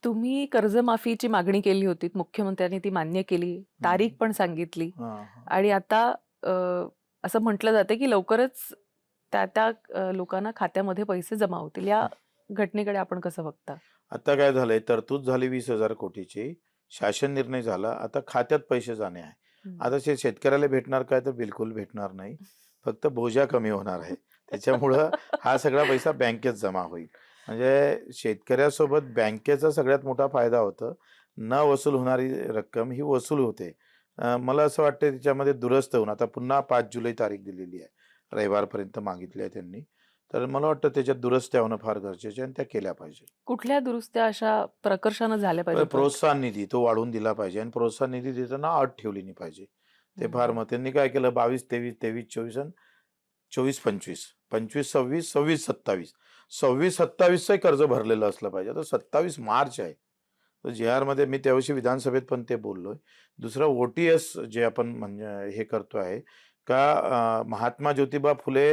तुम्ही कर्जमाफीची मागणी केली होती. मुख्यमंत्र्यांनी ती मान्य केली. तारीख हं. पण सांगितली हां, हां. आणि आता अ, असं म्हटलं जातं की लवकरच त्या लोकांना खात्यामध्ये पैसे जमा होतील. या घटनेकडे आपण कसं बघता? आता काय झालंय, तरतूद झाली 20,000 कोटीची. शासन निर्णय झाला. आता खात्यात पैसे जाणे आहे. हं. आता शेतकऱ्याला भेटणार काय? तर बिलकुल भेटणार नाही. फक्त बोजा कमी होणार आहे. त्याच्यामुळं हा सगळा पैसा बँकेत जमा होईल. म्हणजे शेतकऱ्यासोबत बँकेचा सगळ्यात मोठा फायदा होतो. न वसूल होणारी रक्कम ही वसूल होते. मला असं वाटतं त्याच्यामध्ये दुरुस्त होऊन आता पुन्हा 5 जुलै तारीख दिलेली आहे. रविवारपर्यंत मागितली आहे त्यांनी. तर मला वाटतं त्याच्यात दुरुस्त्या होणं फार गरजेचं आहे आणि त्या केल्या पाहिजे. कुठल्या दुरुस्त्या अशा प्रकर्षानं झाल्या पाहिजे पण? प्रोत्साहन निधी तो वाढवून दिला पाहिजे आणि प्रोत्साहन निधी देताना अट ठेवली नाही पाहिजे. ते फार हं. मग त्यांनी काय केलं 22-23, 23-24 आणि 24-25, 25-26, 26-27. 26-27चं कर्ज भरलेलं असलं पाहिजे. आता 27 मार्च आहे. तर जे-आरमध्ये मी त्याविषयी विधानसभेत पण ते बोललोय. दुसरं ओ-टी-एस जे आपण म्हणजे हे करतो आहे का महात्मा ज्योतिबा फुले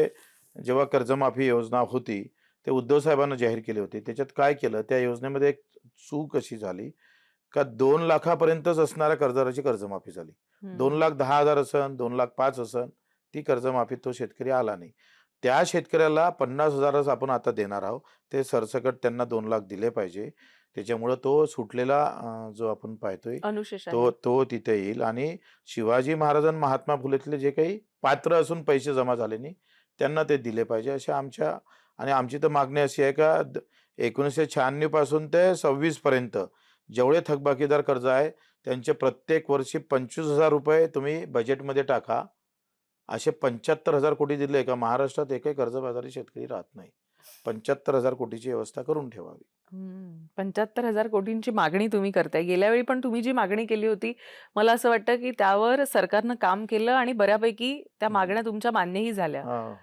जेव्हा कर्जमाफी योजना होती, ते उद्धव साहेबांना जाहीर केली होती. त्याच्यात काय केलं, त्या योजनेमध्ये एक चूक अशी झाली का 2,00,000 पर्यंतच असणाऱ्या कर्जदाराची कर्जमाफी झाली. हं. 2,10,000 असन, 2,05,000 असन, ती कर्जमाफी तो शेतकरी आला नाही. त्या शेतकऱ्याला 50,000च आपण आता देणार आहोत. ते सरसकट त्यांना 2,00,000 दिले पाहिजे. त्याच्यामुळं तो सुटलेला जो आपण पाहतोय, अनुशेष तो आहे. तो तिथे येईल आणि शिवाजी महाराज आणि महात्मा फुलेतले जे काही पात्र असून पैसे जमा झाले नाही, त्यांना ते दिले पाहिजे. अशा आमच्या आणि आमची तर मागणी अशी आहे का 1996 पासून ते 26 पर्यंत जेवढे थकबाकीदार कर्ज आहे, त्यांचे प्रत्येक वर्षी ₹25,000 तुम्ही बजेटमध्ये टाका. असे 75,000 कोटी दिले का महाराष्ट्रात एकही कर्जबाजारी शेतकरी राहत नाही. 75,000 कोटीची व्यवस्था करून ठेवावी. 75,000 कोटींची मागणी तुम्ही करताय. गेल्या वेळी पण तुम्ही जी मागणी केली होती, मला असं वाटतं की त्यावर सरकारनं काम केलं आणि बऱ्यापैकी त्या हं. मागण्या तुमच्या मान्यही झाल्या. हां.